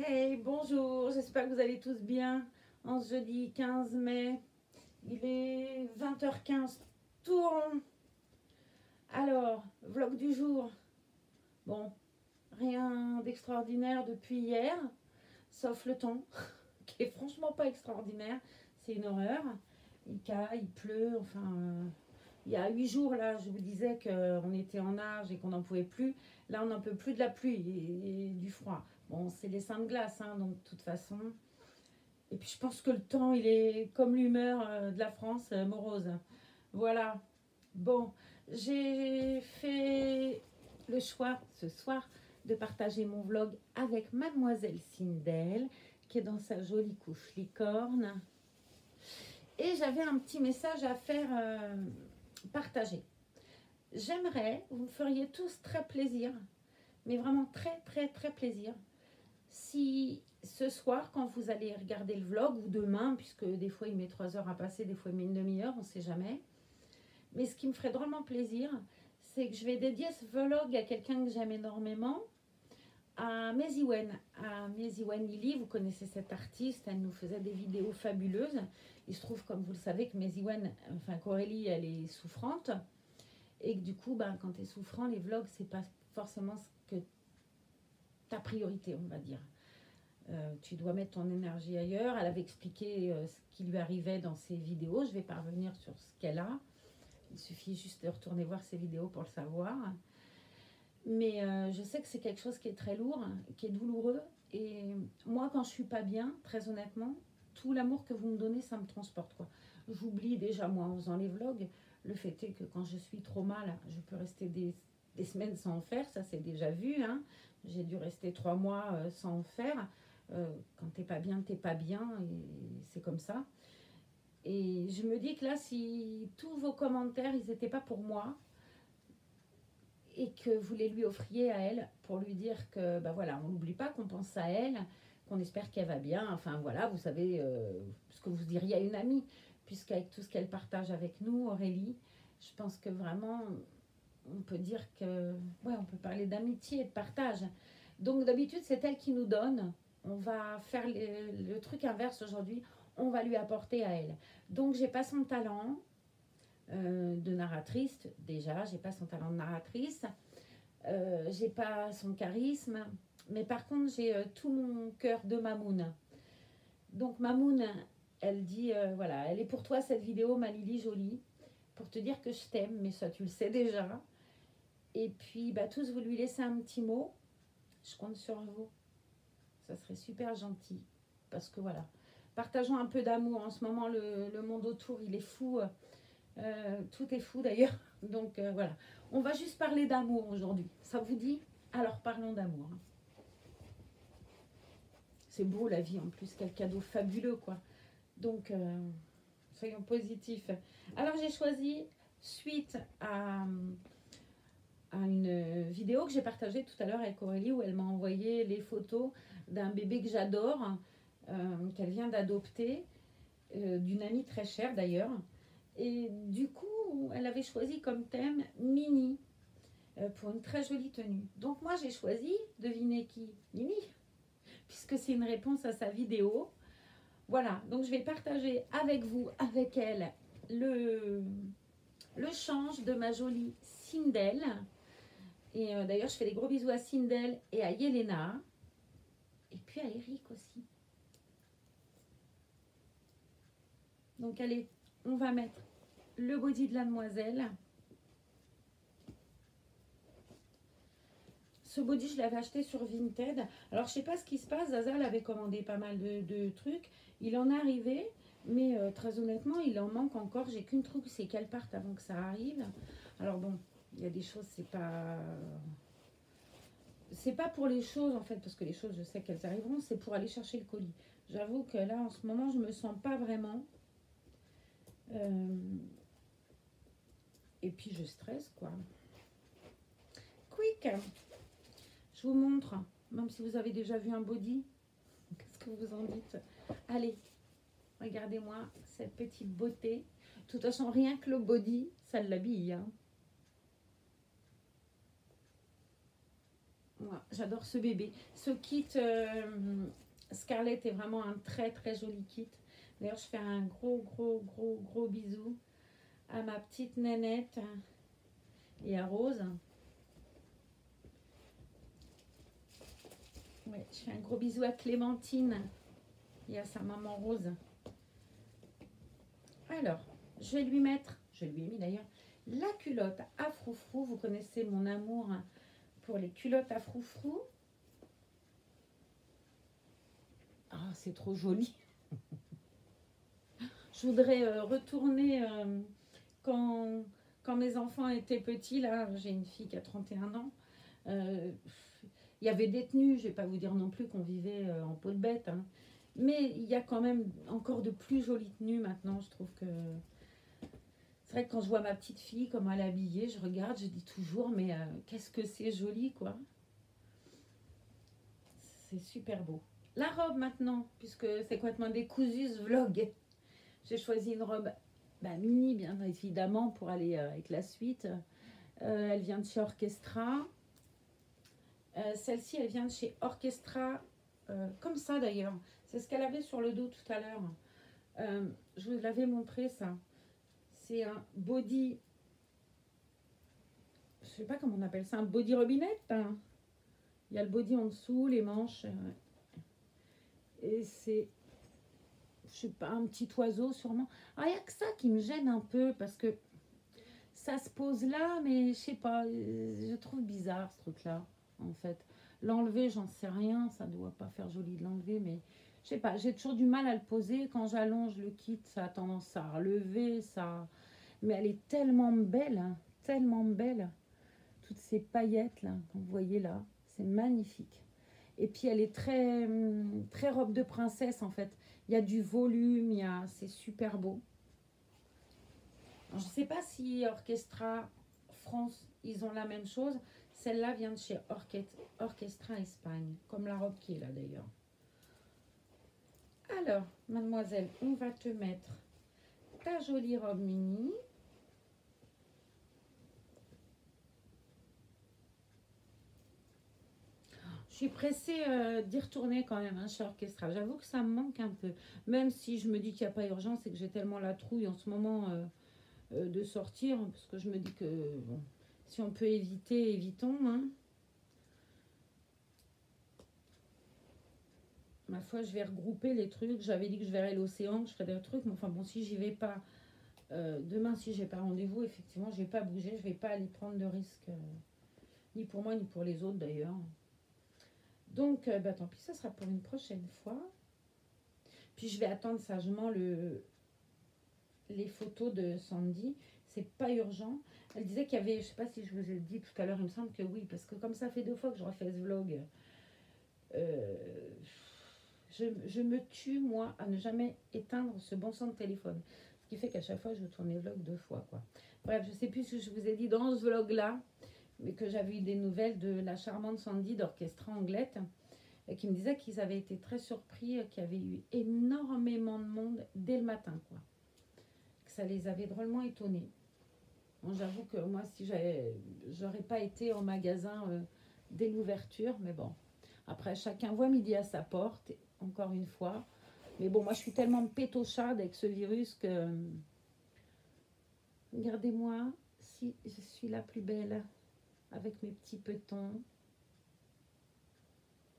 Hey, bonjour, j'espère que vous allez tous bien. En ce jeudi 15 mai, il est 20h15, tout rond. Alors, vlog du jour. Bon, rien d'extraordinaire depuis hier, sauf le temps, qui est franchement pas extraordinaire. C'est une horreur. Il caille, il pleut, enfin... il y a 8 jours, là, je vous disais qu'on était en nage et qu'on n'en pouvait plus. Là, on n'en peut plus de la pluie et du froid. Bon, c'est les seins de glace, hein, donc de toute façon. Et puis, je pense que le temps, il est comme l'humeur de la France, morose. Voilà. Bon, j'ai fait le choix ce soir de partager mon vlog avec Mademoiselle Sindel, qui est dans sa jolie couche licorne. Et j'avais un petit message à faire partager. J'aimerais, vous me feriez tous très plaisir, mais vraiment très plaisir, si ce soir, quand vous allez regarder le vlog, ou demain, puisque des fois il met 3 heures à passer, des fois il met une demi-heure, on ne sait jamais. Mais ce qui me ferait drôlement plaisir, c'est que je vais dédier ce vlog à quelqu'un que j'aime énormément, à Maisy-Wen. À Maisy-Wen Lily, vous connaissez cette artiste, elle nous faisait des vidéos fabuleuses. Il se trouve, comme vous le savez, que Maisy-Wen, enfin qu'Aurélie, elle est souffrante. Et que du coup, ben, quand tu es souffrant, les vlogs, c'est pas forcément ce que ta priorité, on va dire. Tu dois mettre ton énergie ailleurs. Elle avait expliqué ce qui lui arrivait dans ses vidéos. Je vais pas revenir sur ce qu'elle a. Il suffit juste de retourner voir ses vidéos pour le savoir. Mais je sais que c'est quelque chose qui est très lourd, qui est douloureux. Et moi, quand je suis pas bien, très honnêtement, tout l'amour que vous me donnez, ça me transporte, quoi. J'oublie déjà, moi, en faisant les vlogs, le fait est que quand je suis trop mal, je peux rester des semaines sans en faire. Ça, c'est déjà vu, hein. J'ai dû rester 3 mois sans en faire. Quand t'es pas bien, et c'est comme ça. Et je me dis que là, si tous vos commentaires, ils n'étaient pas pour moi, et que vous les lui offriez à elle pour lui dire que, bah voilà, on n'oublie pas qu'on pense à elle, qu'on espère qu'elle va bien. Enfin voilà, vous savez ce que vous diriez à une amie, puisqu'avec tout ce qu'elle partage avec nous, Aurélie, je pense que vraiment, on peut dire que, ouais, on peut parler d'amitié et de partage. Donc d'habitude, c'est elle qui nous donne. On va faire le truc inverse aujourd'hui. On va lui apporter à elle. Donc j'ai pas son talent de narratrice déjà. J'ai pas son talent de narratrice. J'ai pas son charisme. Mais par contre, j'ai tout mon cœur de Mamoun. Donc Mamoun, elle dit, voilà, elle est pour toi cette vidéo, ma Lily jolie, pour te dire que je t'aime, mais ça tu le sais déjà. Et puis, bah, tous, vous lui laissez un petit mot. Je compte sur vous. Ça serait super gentil. Parce que voilà, partageons un peu d'amour. En ce moment, le monde autour, il est fou. Tout est fou d'ailleurs. Donc voilà, on va juste parler d'amour aujourd'hui. Ça vous dit? Alors parlons d'amour. C'est beau la vie en plus, quel cadeau fabuleux quoi. Donc soyons positifs. Alors j'ai choisi, suite à une vidéo que j'ai partagée tout à l'heure avec Aurélie, où elle m'a envoyé les photos d'un bébé que j'adore, qu'elle vient d'adopter, d'une amie très chère d'ailleurs. Et du coup, elle avait choisi comme thème Mini, pour une très jolie tenue. Donc moi, j'ai choisi, devinez qui? Mini, puisque c'est une réponse à sa vidéo. Voilà, donc je vais partager avec vous, avec elle, le change de ma jolie Sindel. Et d'ailleurs, je fais des gros bisous à Sindel et à Yelena. Et puis à Eric aussi. Donc allez, on va mettre le body de la demoiselle. Ce body, je l'avais acheté sur Vinted. Alors, je sais pas ce qui se passe. Zaza avait commandé pas mal de trucs. Il en est arrivé, mais très honnêtement, il en manque encore. J'ai qu'une truc, c'est qu'elle parte avant que ça arrive. Alors bon, il y a des choses, c'est pas pour les choses en fait, parce que les choses, je sais qu'elles arriveront. C'est pour aller chercher le colis. J'avoue que là, en ce moment, je me sens pas vraiment. Et puis, je stresse, quoi. Quick! Je vous montre, même si vous avez déjà vu un body, qu'est-ce que vous en dites? Allez, regardez-moi cette petite beauté. De toute façon, rien que le body, ça l'habille. Hein. Moi, j'adore ce bébé. Ce kit Scarlett est vraiment un très très joli kit. D'ailleurs, je fais un gros bisou à ma petite nénette et à Rose. Ouais, je fais un gros bisou à Clémentine et à sa maman Rose. Alors, je vais lui mettre, je lui ai mis d'ailleurs, la culotte à froufrou. Vous connaissez mon amour pour les culottes à froufrou. Ah, c'est trop joli. Je voudrais retourner quand mes enfants étaient petits. Là, j'ai une fille qui a 31 ans. Il y avait des tenues, je ne vais pas vous dire non plus qu'on vivait en peau de bête. Hein. Mais il y a quand même encore de plus jolies tenues maintenant. Je trouve que... C'est vrai que quand je vois ma petite fille, comment elle est habillée, je regarde, je dis toujours, mais qu'est-ce que c'est joli, quoi. C'est super beau. La robe maintenant, puisque c'est complètement décousu ce vlog. J'ai choisi une robe mini, bien évidemment, pour aller avec la suite. Elle vient de chez Orchestra. Celle-ci, elle vient de chez Orchestra, comme ça d'ailleurs. C'est ce qu'elle avait sur le dos tout à l'heure. Je vous l'avais montré, ça. C'est un body, je sais pas comment on appelle ça, un body robinette. Hein. Il y a le body en dessous, les manches. Et c'est, je sais pas, un petit oiseau sûrement. Ah, il n'y a que ça qui me gêne un peu parce que ça se pose là, mais je sais pas, je trouve bizarre ce truc-là, en fait. L'enlever, j'en sais rien, ça doit pas faire joli de l'enlever, mais je sais pas, j'ai toujours du mal à le poser. Quand j'allonge le kit, ça a tendance à relever, ça... Mais elle est tellement belle, hein, tellement belle. Toutes ces paillettes, là, que vous voyez là, c'est magnifique. Et puis, elle est très, très robe de princesse, en fait. Il y a du volume, c'est super beau. Alors, je ne sais pas si Orchestra France, ils ont la même chose. Celle-là vient de chez Orchestra Espagne, comme la robe qui est là d'ailleurs. Alors, mademoiselle, on va te mettre ta jolie robe mini. Je suis pressée d'y retourner quand même chez Orchestra. J'avoue que ça me manque un peu. Même si je me dis qu'il n'y a pas urgence et que j'ai tellement la trouille en ce moment de sortir. Parce que je me dis que bon, si on peut éviter, évitons. Hein. Ma foi, je vais regrouper les trucs. J'avais dit que je verrais l'océan, que je ferais des trucs. Mais enfin bon, si j'y vais pas demain, si j'ai pas rendez-vous, effectivement, je vais pas bouger. Je vais pas aller prendre de risques. Ni pour moi, ni pour les autres d'ailleurs. Donc, tant pis, ça sera pour une prochaine fois. Puis, je vais attendre sagement les photos de Sandy. C'est pas urgent. Elle disait qu'il y avait, je sais pas si je vous ai dit tout à l'heure, il me semble que oui, parce que comme ça fait 2 fois que je refais ce vlog, je me tue, moi, à ne jamais éteindre ce bon sang de téléphone. Ce qui fait qu'à chaque fois, je tourne les vlogs 2 fois, quoi. Bref, je sais plus ce que je vous ai dit dans ce vlog-là, mais que j'avais eu des nouvelles de la charmante Sandy d'Orchestra Anglette, qui me disait qu'ils avaient été très surpris, qu'il y avait eu énormément de monde dès le matin, quoi. Que ça les avait drôlement étonnés. Bon, j'avoue que moi, si j'aurais pas été au magasin dès l'ouverture, mais bon. Après, chacun voit midi à sa porte, encore une fois. Mais bon, moi, je suis tellement pétocharde avec ce virus que... Regardez-moi si je suis la plus belle avec mes petits petons.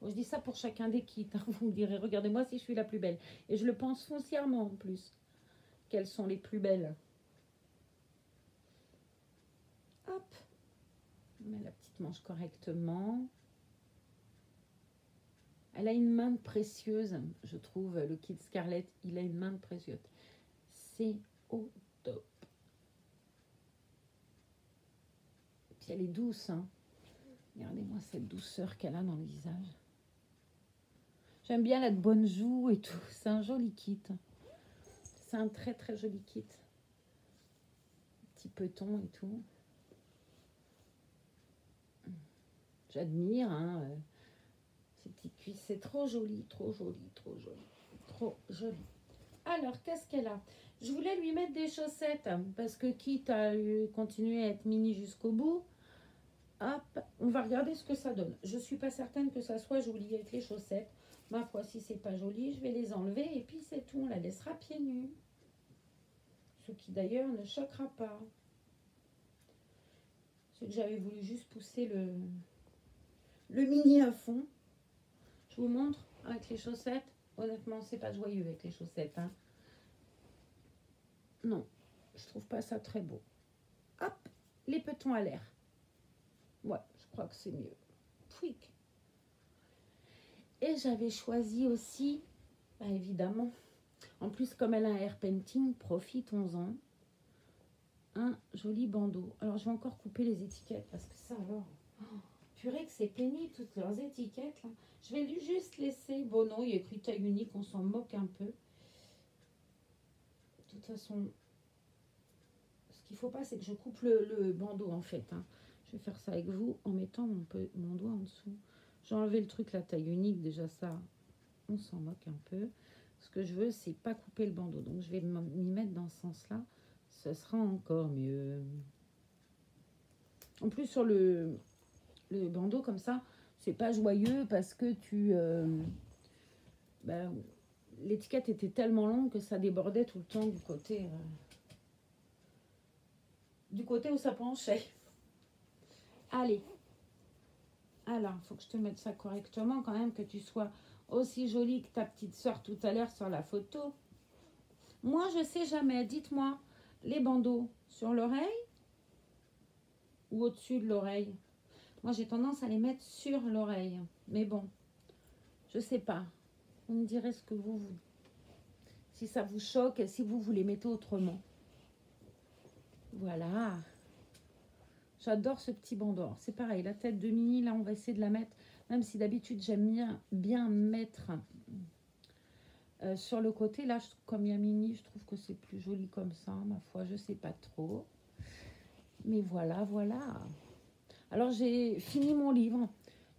Bon, je dis ça pour chacun des kits. Hein, vous me direz, regardez-moi si je suis la plus belle. Et je le pense foncièrement en plus, qu'elles sont les plus belles. Hop, on met la petite manche correctement. Elle a une main précieuse, je trouve, le kit Scarlett, il a une main précieuse. C'est au top. Puis elle est douce, hein. Regardez-moi cette douceur qu'elle a dans le visage. J'aime bien la bonne joue et tout. C'est un joli kit. C'est un très très joli kit. Petit peton et tout. J'admire, hein. Ces petites cuisses, c'est trop joli, trop joli, trop joli, trop joli. Alors, qu'est-ce qu'elle a? Je voulais lui mettre des chaussettes, parce que quitte à continuer à être mini jusqu'au bout, Hop, on va regarder ce que ça donne. Je ne suis pas certaine que ça soit joli avec les chaussettes. Ma foi, si c'est pas joli, je vais les enlever et puis c'est tout. On la laissera pieds nus. Ce qui d'ailleurs ne choquera pas. C'est que j'avais voulu juste pousser le mini à fond. Je vous montre avec les chaussettes. Honnêtement, c'est pas joyeux avec les chaussettes. Hein. Non, je trouve pas ça très beau. Hop, les petons à l'air. Ouais, je crois que c'est mieux. Pouic. Et j'avais choisi aussi, bah évidemment, en plus comme elle a un air painting, profitons-en, un joli bandeau. Alors je vais encore couper les étiquettes parce que ça alors, oh, purée que c'est pénible toutes leurs étiquettes là. Je vais juste laisser, bon non, il y a écrit taille unique, on s'en moque un peu. De toute façon, ce qu'il ne faut pas c'est que je coupe le bandeau en fait. Hein. Je vais faire ça avec vous en mettant mon doigt en dessous. J'ai enlevé le truc, la taille unique, déjà ça, on s'en moque un peu. Ce que je veux, c'est pas couper le bandeau. Donc, je vais m'y mettre dans ce sens-là. Ce sera encore mieux. En plus, sur le bandeau, comme ça, c'est pas joyeux parce que ben, l'étiquette était tellement longue que ça débordait tout le temps du côté où ça penchait. Allez. Alors, il faut que je te mette ça correctement quand même, que tu sois aussi jolie que ta petite soeur tout à l'heure sur la photo. Moi, je sais jamais. Dites-moi, les bandeaux sur l'oreille ou au-dessus de l'oreille? Moi, j'ai tendance à les mettre sur l'oreille. Mais bon, je sais pas. Vous me direz ce que si ça vous choque, si vous les mettez autrement. Voilà. J'adore ce petit bandeau. C'est pareil, la tête de Minnie, là, on va essayer de la mettre. Même si d'habitude, j'aime bien mettre sur le côté. Là, comme il y a Minnie, je trouve que c'est plus joli comme ça. Ma foi, je sais pas trop. Mais voilà, voilà. Alors, j'ai fini mon livre.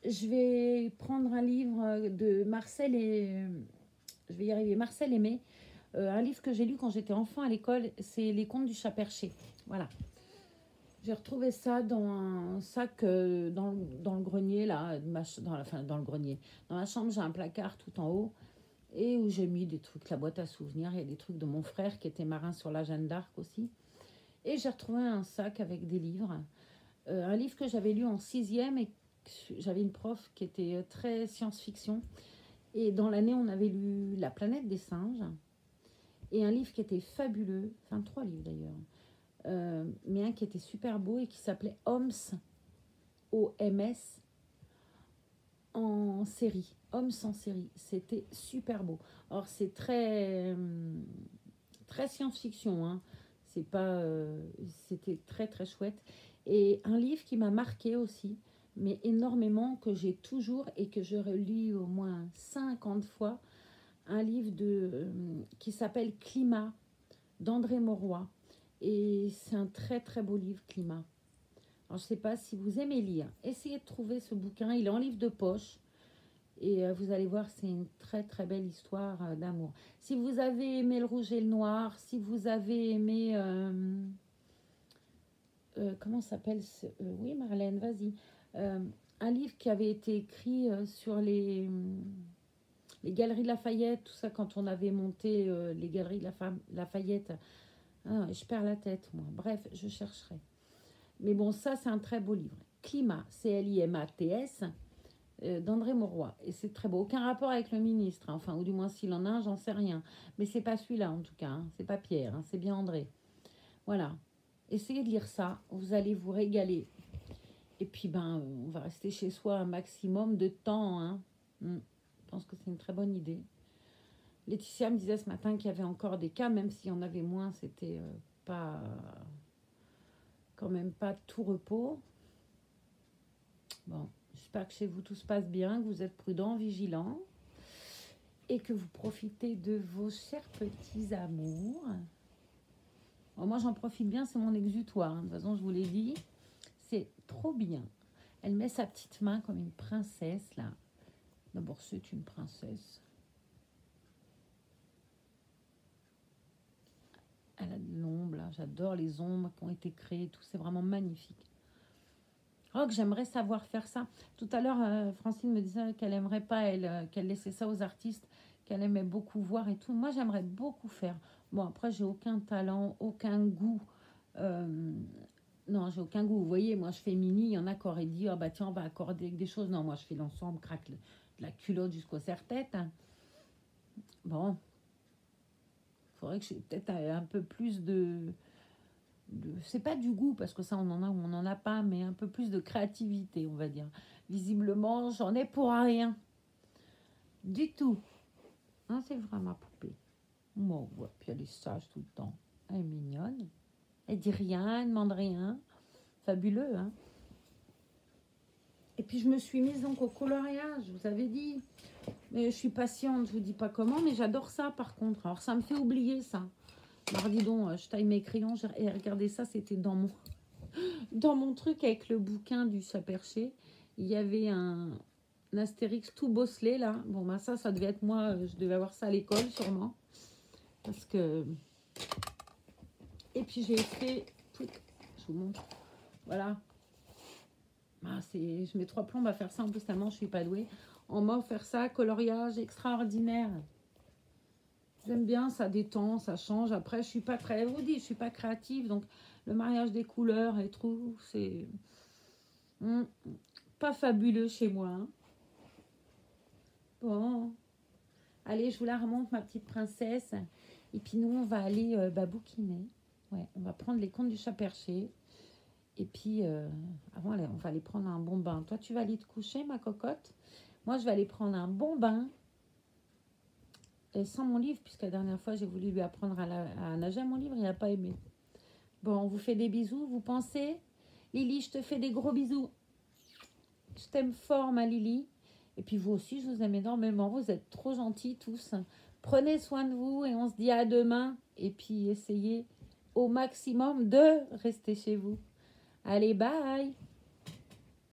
Je vais prendre un livre de Marcel et... Je vais y arriver. Marcel Aimé. Un livre que j'ai lu quand j'étais enfant à l'école. C'est Les Contes du Chat Perché. Voilà. J'ai retrouvé ça dans un sac dans le grenier, là. Dans le grenier. Dans ma chambre, j'ai un placard tout en haut. Et où j'ai mis des trucs, la boîte à souvenirs. Il y a des trucs de mon frère qui était marin sur la Jeanne d'Arc aussi. Et j'ai retrouvé un sac avec des livres. Un livre que j'avais lu en 6e et j'avais une prof qui était très science-fiction. Et dans l'année, on avait lu La planète des singes. Et un livre qui était fabuleux, enfin 3 livres d'ailleurs, mais un qui était super beau et qui s'appelait Homs, O-M-S, en série. Homs en série. C'était super beau. Alors c'est très science-fiction, hein. C'est pas, c'était très très chouette. Et un livre qui m'a marqué aussi, mais énormément, que j'ai toujours et que je relis au moins 50 fois, un livre qui s'appelle Climat d'André Mauroy. Et c'est un très très beau livre, Climat. Alors je ne sais pas si vous aimez lire, essayez de trouver ce bouquin, il est en livre de poche. Et vous allez voir, c'est une très très belle histoire d'amour. Si vous avez aimé Le Rouge et le Noir, si vous avez aimé... comment s'appelle oui, Marlène, vas-y. Un livre qui avait été écrit sur les galeries Lafayette, tout ça, quand on avait monté les galeries Lafayette. Ah, je perds la tête, moi. Bref, je chercherai. Mais bon, ça, c'est un très beau livre. Climat, C-L-I-M-A-T-S, d'André Mauroy. Et c'est très beau. Aucun rapport avec le ministre, hein. Enfin, ou du moins s'il en a un, j'en sais rien. Mais c'est pas celui-là, en tout cas. Hein. C'est pas Pierre, hein. C'est bien André. Voilà. Essayez de lire ça. Vous allez vous régaler. Et puis, on va rester chez soi un maximum de temps. Hein. Je pense que c'est une très bonne idée. Laetitia me disait ce matin qu'il y avait encore des cas, même s'il y en avait moins, c'était pas... quand même pas tout repos. Bon, j'espère que chez vous tout se passe bien, que vous êtes prudents, vigilants et que vous profitez de vos chers petits amours. Bon, moi, j'en profite bien, c'est mon exutoire. Hein. De toute façon, je vous l'ai dit, c'est trop bien. Elle met sa petite main comme une princesse, là. D'abord, c'est une princesse. Elle a de l'ombre, là. J'adore les ombres qui ont été créées, tout. C'est vraiment magnifique. Oh, que j'aimerais savoir faire ça. Tout à l'heure, Francine me disait qu'elle aimerait pas, elle, qu'elle laissait ça aux artistes, qu'elle aimait beaucoup voir et tout. Moi, j'aimerais beaucoup faire. Bon, après, j'ai aucun talent, aucun goût. Euh, non, j'ai aucun goût. Vous voyez, moi, je fais mini. Il y en a qui auraient dit, oh, bah tiens, on va accorder avec des choses. Non, moi, je fais l'ensemble, craque de la culotte jusqu'au serre-tête. Bon, il faudrait que j'ai peut-être un peu plus c'est pas du goût parce que ça on en a ou on n'en a pas, mais un peu plus de créativité, on va dire. Visiblement, j'en ai pour rien du tout. Hein, c'est vrai, ma poupée. Bon, ouais, puis elle est sage tout le temps. Elle est mignonne. Elle dit rien, elle demande rien. Fabuleux, hein. Et puis je me suis mise donc au coloriage, je vous avais dit. Mais je suis patiente, je vous dis pas comment, mais j'adore ça par contre. Alors ça me fait oublier ça. Alors dis donc, je taille mes crayons. Et regardez ça, c'était dans mon truc avec le bouquin du chat perché. Il y avait un Astérix tout bosselé là. Bon, bah ça devait être moi. Je devais avoir ça à l'école sûrement. Parce que... Et puis j'ai fait... Je vous montre. Voilà. Ah, je mets 3 plombes à faire ça. En plus, tellement je suis pas douée. On m'a offert ça. Coloriage extraordinaire. J'aime bien, ça détend, ça change. Après, je suis pas très... Je vous dis, je suis pas créative. Donc, le mariage des couleurs et tout, c'est... pas fabuleux chez moi. Hein. Bon. Allez, je vous la remonte, ma petite princesse. Et puis, nous, on va aller bouquiner. Ouais, on va prendre les contes du chat perché. Et puis, avant, on va aller prendre un bon bain. Toi, tu vas aller te coucher, ma cocotte. Moi, je vais aller prendre un bon bain. Et sans mon livre, puisque la dernière fois, j'ai voulu lui apprendre à nager. Mon livre, il n'a pas aimé. Bon, on vous fait des bisous. Vous pensez? Lily, je te fais des gros bisous. Je t'aime fort, ma Lily. Et puis vous aussi, je vous aime énormément. Vous êtes trop gentils tous. Prenez soin de vous et on se dit à demain. Et puis essayez au maximum de rester chez vous. Allez, bye!